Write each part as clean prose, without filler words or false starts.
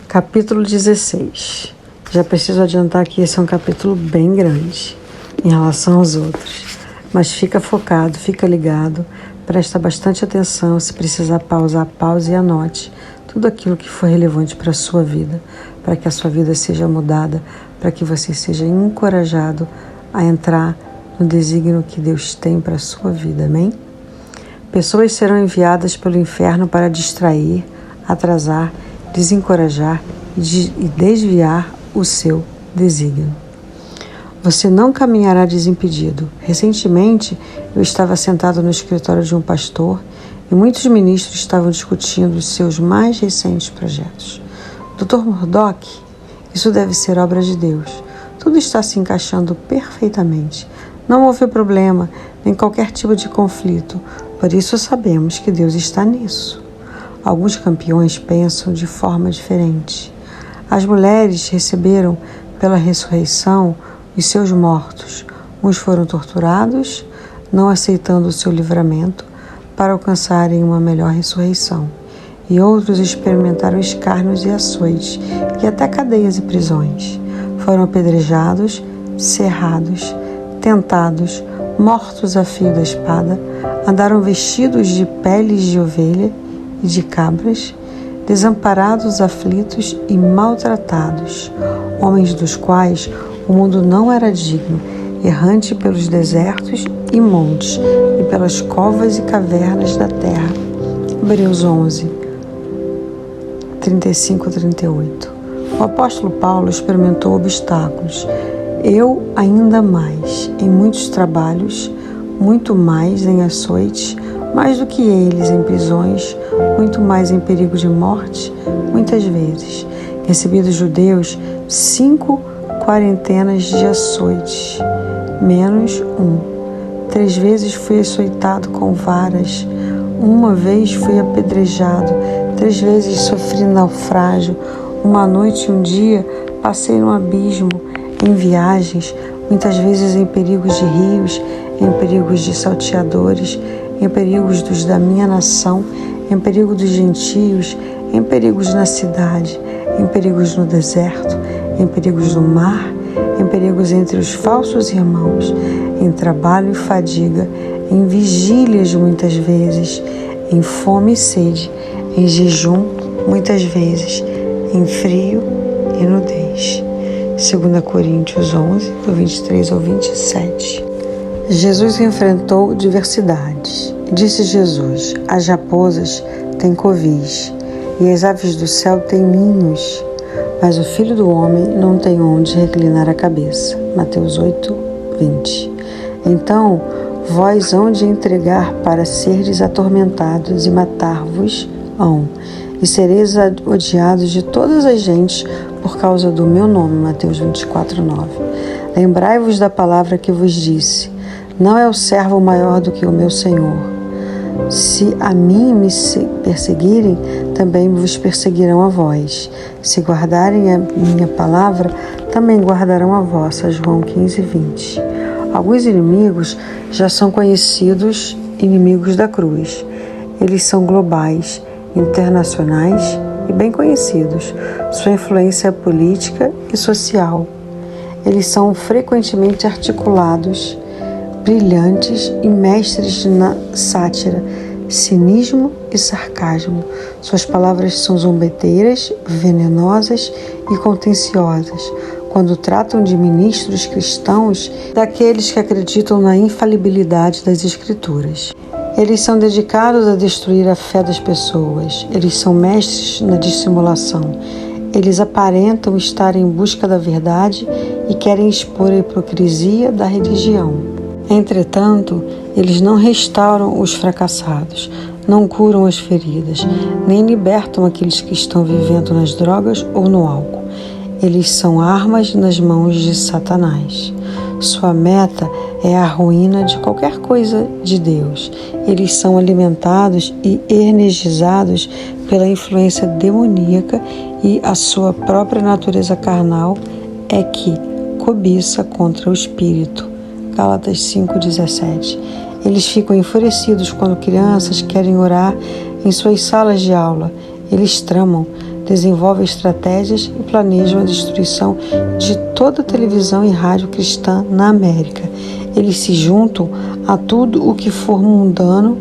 Capítulo 16. Já preciso adiantar que esse é um capítulo bem grande em relação aos outros. Mas fica focado, fica ligado, presta bastante atenção. Se precisar pausar, pause e anote tudo aquilo que for relevante para a sua vida, para que a sua vida seja mudada, para que você seja encorajado a entrar no desígnio que Deus tem para a sua vida, amém? Pessoas serão enviadas pelo inferno para distrair, atrasar, desencorajar e desviar o seu desígnio. Você não caminhará desimpedido. Recentemente, eu estava sentado no escritório de um pastor e muitos ministros estavam discutindo os seus mais recentes projetos. Dr. Murdock, isso deve ser obra de Deus. Tudo está se encaixando perfeitamente. Não houve problema, nem qualquer tipo de conflito. Por isso sabemos que Deus está nisso. Alguns campeões pensam de forma diferente. As mulheres receberam pela ressurreição os seus mortos. Uns foram torturados, não aceitando o seu livramento para alcançarem uma melhor ressurreição. E outros experimentaram escárnios e açoites, e até cadeias e prisões. Foram apedrejados, cerrados, tentados, mortos a fio da espada, andaram vestidos de peles de ovelha e de cabras, desamparados, aflitos e maltratados, homens dos quais o mundo não era digno, errante pelos desertos e montes e pelas covas e cavernas da terra. Hebreus 11, 35 a 38. O apóstolo Paulo experimentou obstáculos. Eu ainda mais, em muitos trabalhos, muito mais em açoites, mais do que eles em prisões, muito mais em perigo de morte, muitas vezes. Recebi dos judeus 5 quarentenas de açoites, menos 1. 3 vezes fui açoitado com varas, 1 vez fui apedrejado, 3 vezes sofri naufrágio, 1 noite e 1 dia passei no abismo, em viagens, muitas vezes em perigos de rios, em perigos de salteadores, em perigos dos da minha nação, em perigo dos gentios, em perigos na cidade, em perigos no deserto, em perigos no mar, em perigos entre os falsos irmãos, em trabalho e fadiga, em vigílias muitas vezes, em fome e sede, em jejum muitas vezes, em frio e nudez. 2 Coríntios 11, do 23 ao 27. Jesus enfrentou diversidades. Disse Jesus: as raposas têm covis e as aves do céu têm ninhos, mas o Filho do Homem não tem onde reclinar a cabeça. Mateus 8, 20. Então, vós hão de entregar para serdes atormentados e matar-vos-ão, e sereis odiados de todas as gentes por causa do meu nome. Mateus 24, 9. Lembrai-vos da palavra que vos disse: não é o servo maior do que o meu Senhor. Se a mim me perseguirem, também vos perseguirão a vós. Se guardarem a minha palavra, também guardarão a vossa. João 15, 20. Alguns inimigos já são conhecidos inimigos da cruz. Eles são globais, internacionais e bem conhecidos. Sua influência é política e social. Eles são frequentemente articulados, brilhantes e mestres na sátira, cinismo e sarcasmo. Suas palavras são zombeteiras, venenosas e contenciosas. Quando tratam de ministros cristãos, daqueles que acreditam na infalibilidade das Escrituras. Eles são dedicados a destruir a fé das pessoas. Eles são mestres na dissimulação. Eles aparentam estar em busca da verdade e querem expor a hipocrisia da religião. Entretanto, eles não restauram os fracassados, não curam as feridas, nem libertam aqueles que estão vivendo nas drogas ou no álcool. Eles são armas nas mãos de Satanás. Sua meta é a ruína de qualquer coisa de Deus. Eles são alimentados e energizados pela influência demoníaca e a sua própria natureza carnal é que cobiça contra o espírito. Gálatas 5,17. Eles ficam enfurecidos quando crianças querem orar em suas salas de aula. Eles tramam, desenvolvem estratégias e planejam a destruição de toda a televisão e rádio cristã na América. Eles se juntam a tudo o que for mundano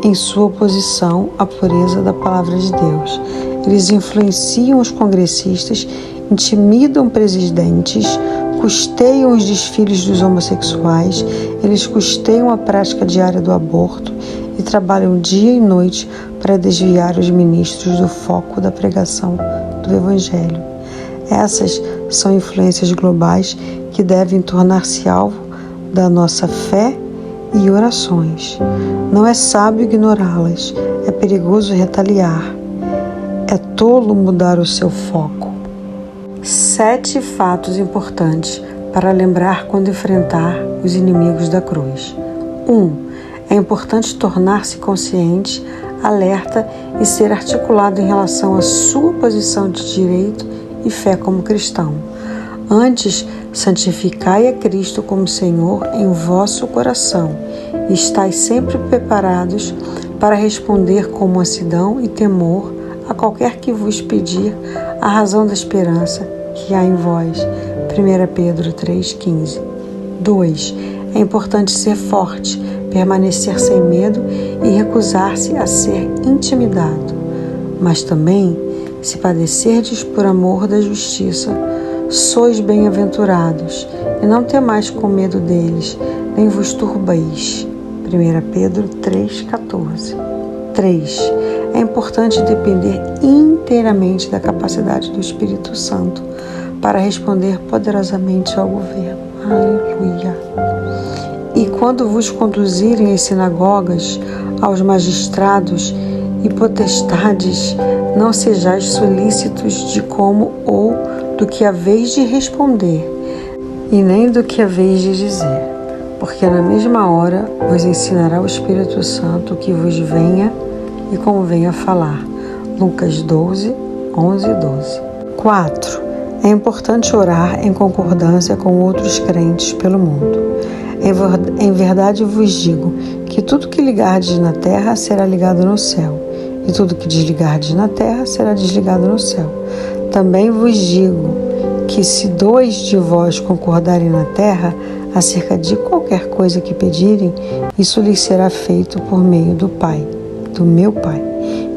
em sua oposição à pureza da palavra de Deus. Eles influenciam os congressistas, intimidam presidentes, custeiam os desfiles dos homossexuais, eles custeiam a prática diária do aborto e trabalham dia e noite para desviar os ministros do foco da pregação do Evangelho. Essas são influências globais que devem tornar-se alvo da nossa fé e orações. Não é sábio ignorá-las, é perigoso retaliar, é tolo mudar o seu foco. 7 fatos importantes para lembrar quando enfrentar os inimigos da cruz. 1. É importante tornar-se consciente, alerta e ser articulado em relação à sua posição de direito e fé como cristão. Antes, santificai a Cristo como Senhor em vosso coração e estais sempre preparados para responder com mansidão e temor a qualquer que vos pedir a razão da esperança que há em vós. 1 Pedro 3,15. 2. É importante ser forte, permanecer sem medo e recusar-se a ser intimidado. Mas também, se padecerdes por amor da justiça, sois bem-aventurados, e não temais com medo deles, nem vos turbeis. 1 Pedro 3,14. 3. É importante depender inteiramente da capacidade do Espírito Santo para responder poderosamente ao governo. Aleluia! E quando vos conduzirem às sinagogas, aos magistrados e potestades, não sejais solícitos de como ou do que haveis de responder, e nem do que haveis de dizer, porque na mesma hora vos ensinará o Espírito Santo o que vos venha e convenha falar. Lucas 12, 11 e 12. 4. É importante orar em concordância com outros crentes pelo mundo. Em verdade vos digo que tudo que ligardes na terra será ligado no céu, e tudo que desligardes na terra será desligado no céu. Também vos digo que se 2 de vós concordarem na terra acerca de qualquer coisa que pedirem, isso lhes será feito por meio do Pai, do meu Pai,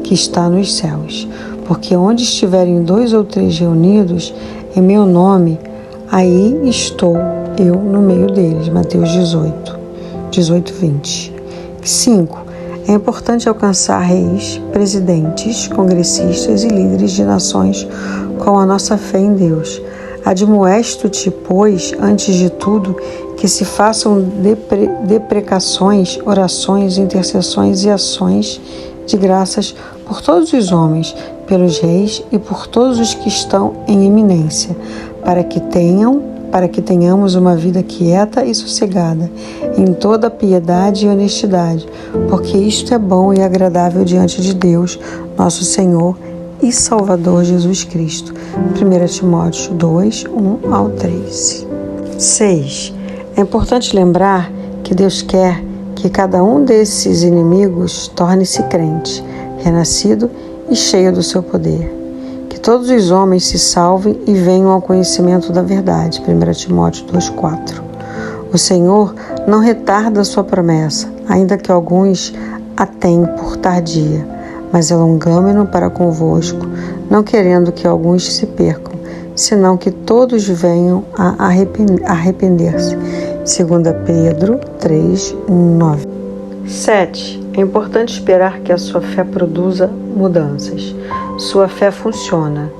que está nos céus. Porque onde estiverem 2 ou 3 reunidos em meu nome, aí estou eu no meio deles. Mateus 18, 20. 5. É importante alcançar reis, presidentes, congressistas e líderes de nações com a nossa fé em Deus. Admoesto-te, pois, antes de tudo, que se façam deprecações, orações, intercessões e ações de graças por todos os homens, pelos reis e por todos os que estão em eminência, para que tenhamos uma vida quieta e sossegada, em toda piedade e honestidade, porque isto é bom e agradável diante de Deus, nosso Senhor e Salvador Jesus Cristo. 1 Timóteo 2, 1 ao 13. 6. É importante lembrar que Deus quer que cada um desses inimigos torne-se crente, renascido e cheio do seu poder. Que todos os homens se salvem e venham ao conhecimento da verdade. 1 Timóteo 2,4. O Senhor não retarda a sua promessa, ainda que alguns a tenham por tardia, mas é longâmino para convosco, não querendo que alguns se percam, senão que todos venham a arrepender-se. 2 Pedro 3, 9. 7. É importante esperar que a sua fé produza mudanças. Sua fé funciona.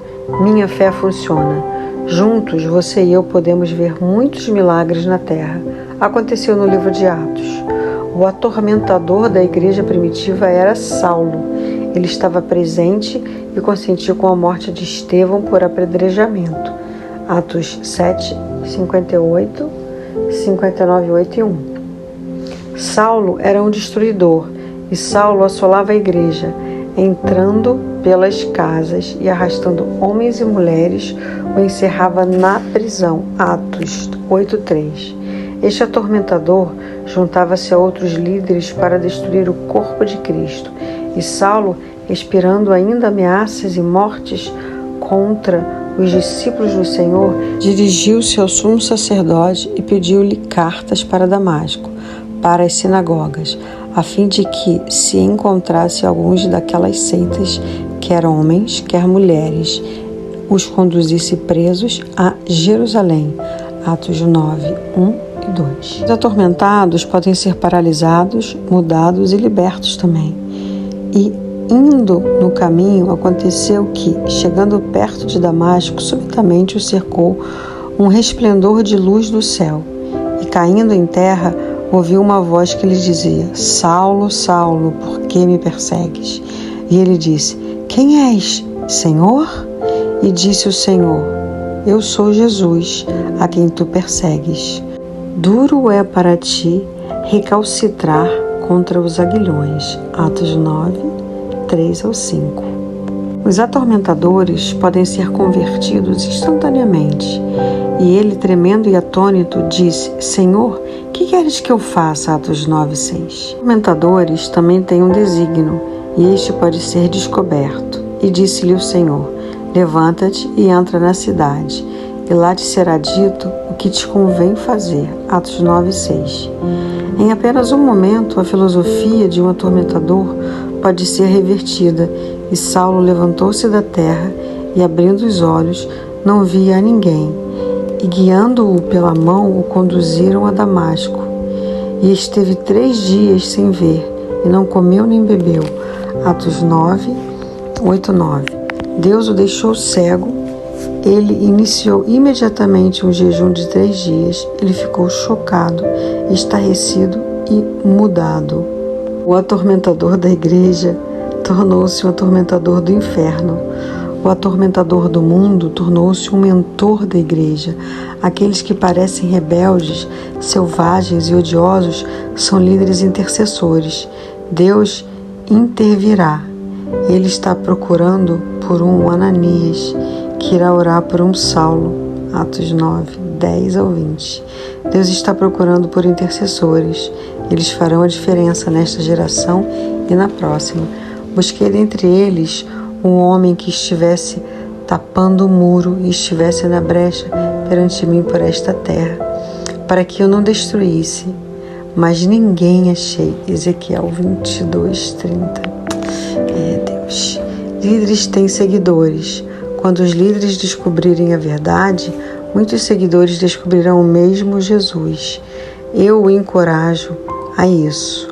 Minha fé funciona. Juntos, você e eu podemos ver muitos milagres na terra. Aconteceu no livro de Atos. O atormentador da igreja primitiva era Saulo. Ele estava presente e consentiu com a morte de Estevão por apedrejamento. Atos 7, 58, 59, 8 e 1. Saulo era um destruidor e Saulo assolava a igreja, entrando pelas casas e arrastando homens e mulheres, o encerrava na prisão. Atos 8:3. Este atormentador juntava-se a outros líderes para destruir o corpo de Cristo, e Saulo, respirando ainda ameaças e mortes, contra os discípulos do Senhor, dirigiu-se ao sumo sacerdote e pediu-lhe cartas para Damasco, para as sinagogas, a fim de que se encontrasse alguns daquelas seitas, quer homens, quer mulheres, os conduzisse presos a Jerusalém. Atos 9, 1 e 2. Os atormentados podem ser paralisados, mudados e libertos também. E indo no caminho, aconteceu que, chegando perto de Damasco, subitamente o cercou um resplendor de luz do céu. E caindo em terra, ouviu uma voz que lhe dizia: Saulo, Saulo, por que me persegues? E ele disse: Quem és, Senhor? E disse o Senhor: Eu sou Jesus, a quem tu persegues. Duro é para ti recalcitrar contra os aguilhões. Atos 9, 3 ao 5. Os atormentadores podem ser convertidos instantaneamente. E ele, tremendo e atônito, disse: Senhor, que queres que eu faça? Atos 9, 6. Os atormentadores também têm um desígnio, e este pode ser descoberto. E disse-lhe o Senhor: Levanta-te e entra na cidade, e lá te será dito o que te convém fazer. Atos 9, 6. Em apenas um momento, a filosofia de um atormentador pode ser revertida, e Saulo levantou-se da terra e, abrindo os olhos, não via a ninguém. E, guiando-o pela mão, o conduziram a Damasco. E esteve 3 dias sem ver, e não comeu nem bebeu. Atos 9, 8, 9. Deus o deixou cego. Ele iniciou imediatamente um jejum de 3 dias. Ele ficou chocado, estarrecido e mudado. O atormentador da igreja tornou-se um atormentador do inferno. O atormentador do mundo tornou-se um mentor da igreja. Aqueles que parecem rebeldes, selvagens e odiosos são líderes intercessores. Deus intervirá. Ele está procurando por um Ananias, que irá orar por um Saulo. Atos 9, 10 ao 20. Deus está procurando por intercessores. Eles farão a diferença nesta geração e na próxima. Busquei dentre eles um homem que estivesse tapando o muro e estivesse na brecha perante mim por esta terra, para que eu não destruísse. Mas ninguém achei. Ezequiel 22, 30. Deus. Líderes têm seguidores. Quando os líderes descobrirem a verdade, muitos seguidores descobrirão o mesmo Jesus. Eu o encorajo a isso.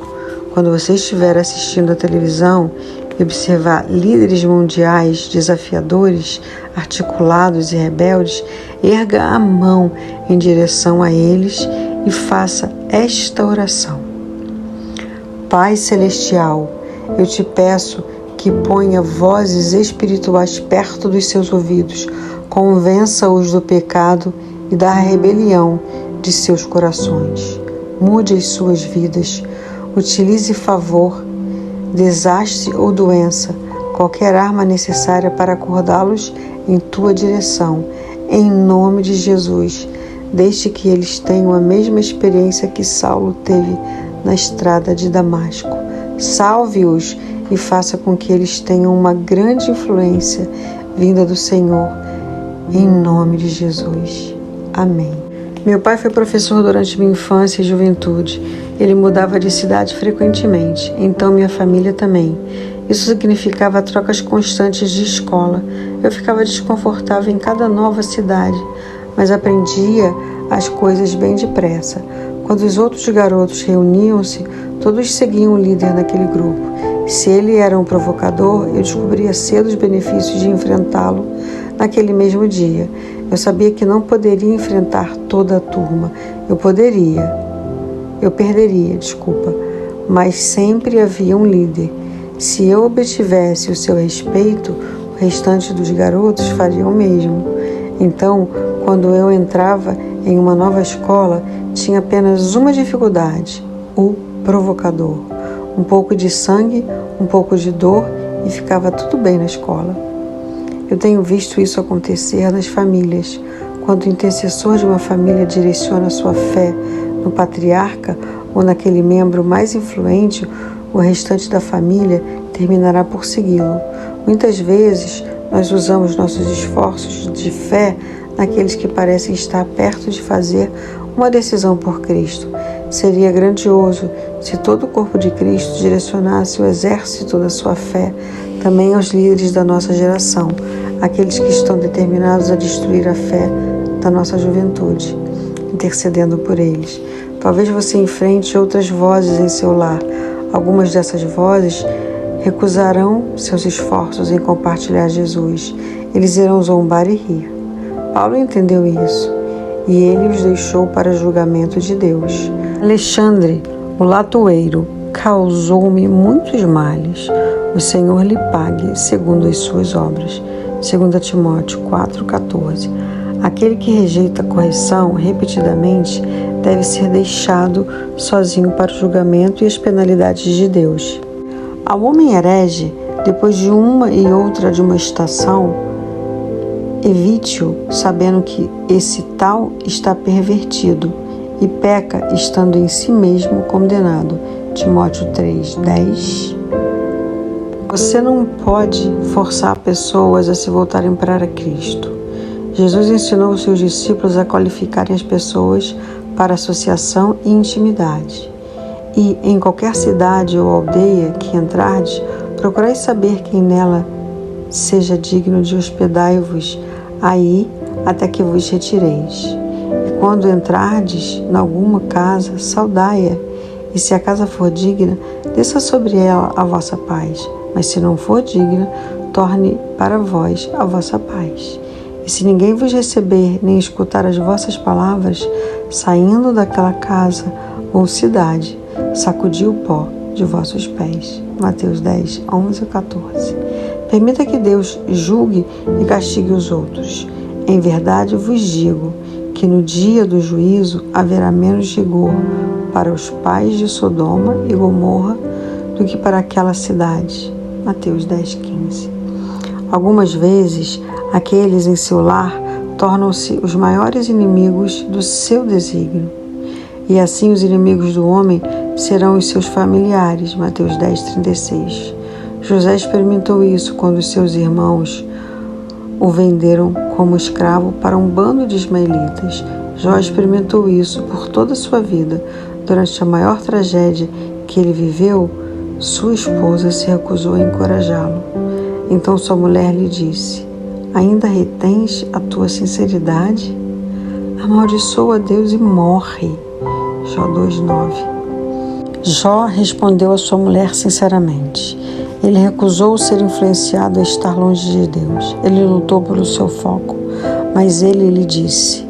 Quando você estiver assistindo a televisão e observar líderes mundiais desafiadores, articulados e rebeldes, erga a mão em direção a eles e faça esta oração. Pai Celestial, eu te peço que ponha vozes espirituais perto dos seus ouvidos, convença-os do pecado e da rebelião de seus corações. Mude as suas vidas, utilize favor, desastre ou doença, qualquer arma necessária para acordá-los em tua direção, em nome de Jesus. Deixe que eles tenham a mesma experiência que Saulo teve na estrada de Damasco. Salve-os e faça com que eles tenham uma grande influência vinda do Senhor, em nome de Jesus. Amém. Meu pai foi professor durante minha infância e juventude. Ele mudava de cidade frequentemente, então minha família também. Isso significava trocas constantes de escola. Eu ficava desconfortável em cada nova cidade, mas aprendia as coisas bem depressa. Quando os outros garotos reuniam-se, todos seguiam o líder naquele grupo. Se ele era um provocador, eu descobria cedo os benefícios de enfrentá-lo naquele mesmo dia. Eu sabia que não poderia enfrentar toda a turma. Eu perderia, mas sempre havia um líder. Se eu obtivesse o seu respeito, o restante dos garotos faria o mesmo. Então, quando eu entrava em uma nova escola, tinha apenas uma dificuldade: o provocador. Um pouco de sangue, um pouco de dor e ficava tudo bem na escola. Eu tenho visto isso acontecer nas famílias. Quando o intercessor de uma família direciona sua fé no patriarca ou naquele membro mais influente, o restante da família terminará por segui-lo. Muitas vezes, nós usamos nossos esforços de fé naqueles que parecem estar perto de fazer uma decisão por Cristo. Seria grandioso se todo o corpo de Cristo direcionasse o exército da sua fé também aos líderes da nossa geração, aqueles que estão determinados a destruir a fé da nossa juventude, intercedendo por eles. Talvez você enfrente outras vozes em seu lar. Algumas dessas vozes recusarão seus esforços em compartilhar Jesus. Eles irão zombar e rir. Paulo entendeu isso, e ele os deixou para julgamento de Deus. Alexandre, o latoeiro, causou-me muitos males. O Senhor lhe pague segundo as suas obras. 2 Timóteo 4,14. Aquele que rejeita a correção repetidamente deve ser deixado sozinho para o julgamento e as penalidades de Deus. Ao homem herege, depois de uma e outra de uma estação, evite-o, sabendo que esse tal está pervertido e peca, estando em si mesmo condenado. Timóteo 3:10. Você não pode forçar pessoas a se voltarem para Cristo. Jesus ensinou os seus discípulos a qualificarem as pessoas para associação e intimidade. E, em qualquer cidade ou aldeia que entrardes, procurai saber quem nela seja digno de hospedai-vos aí até que vos retireis. E quando entrardes em alguma casa, saudai-a, e se a casa for digna, desça sobre ela a vossa paz. Mas se não for digna, torne para vós a vossa paz. E se ninguém vos receber, nem escutar as vossas palavras, saindo daquela casa ou cidade, sacudi o pó de vossos pés. Mateus 10, 11 e 14. Permita que Deus julgue e castigue os outros. Em verdade vos digo que no dia do juízo haverá menos rigor para os pais de Sodoma e Gomorra do que para aquela cidade. Mateus 10, 15. Algumas vezes, aqueles em seu lar tornam-se os maiores inimigos do seu desígnio. E assim os inimigos do homem serão os seus familiares. Mateus 10, 36. José experimentou isso quando os seus irmãos o venderam como escravo para um bando de ismaelitas. Jó experimentou isso por toda a sua vida. Durante a maior tragédia que ele viveu, sua esposa se recusou a encorajá-lo. Então sua mulher lhe disse: ainda retens a tua sinceridade? Amaldiçoa a Deus e morre. Jó 2:9. Jó respondeu a sua mulher sinceramente. Ele recusou ser influenciado a estar longe de Deus. Ele lutou pelo seu foco, mas ele lhe disse: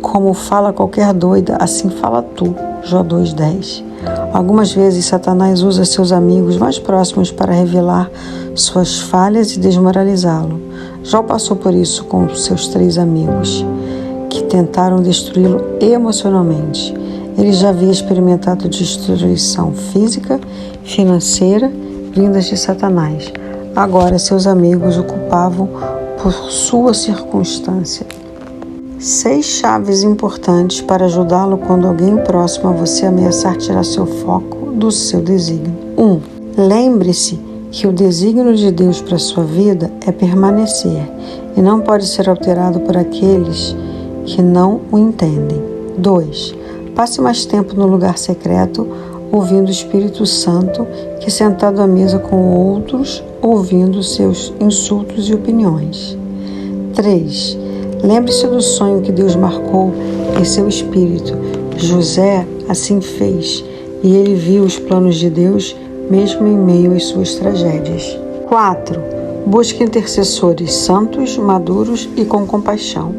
como fala qualquer doida, assim fala tu. Jó 2:10. Algumas vezes Satanás usa seus amigos mais próximos para revelar suas falhas e desmoralizá-lo. Jó passou por isso com seus 3 amigos, que tentaram destruí-lo emocionalmente. Ele já havia experimentado destruição física, financeira, vindas de Satanás. Agora seus amigos o culpavam por sua circunstância. 6 chaves importantes para ajudá-lo quando alguém próximo a você ameaçar tirar seu foco do seu desígnio. 1. Lembre-se que o desígnio de Deus para sua vida é permanecer e não pode ser alterado por aqueles que não o entendem. 2. Passe mais tempo no lugar secreto, ouvindo o Espírito Santo, que sentado à mesa com outros, ouvindo seus insultos e opiniões. 3. Lembre-se do sonho que Deus marcou em seu espírito. José assim fez, e ele viu os planos de Deus mesmo em meio às suas tragédias. 4. Busque intercessores santos, maduros e com compaixão.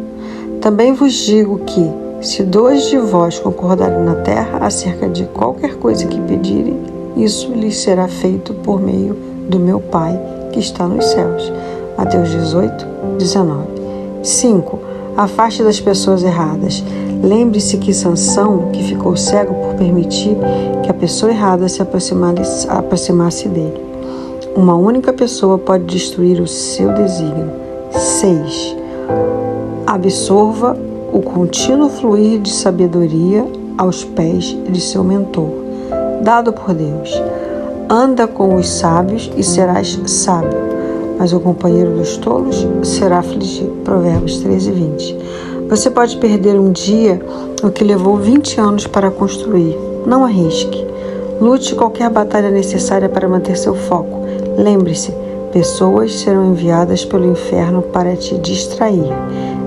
Também vos digo que, se 2 de vós concordarem na terra acerca de qualquer coisa que pedirem, isso lhes será feito por meio do meu Pai que está nos céus. Mateus 18, 19. 5. Afaste das pessoas erradas. Lembre-se que Sansão, que ficou cego por permitir que a pessoa errada se aproximasse dele. Uma única pessoa pode destruir o seu desígnio. 6. Absorva o contínuo fluir de sabedoria aos pés de seu mentor, dado por Deus. Anda com os sábios e serás sábio. mas o companheiro dos tolos será afligido. Provérbios 13:20. Você pode perder um dia o que levou 20 anos para construir. Não arrisque. Lute qualquer batalha necessária para manter seu foco. Lembre-se, pessoas serão enviadas pelo inferno para te distrair,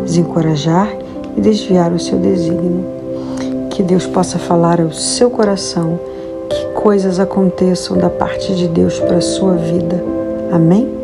desencorajar e desviar o seu desígnio. Que Deus possa falar ao seu coração, que coisas aconteçam da parte de Deus para a sua vida. Amém?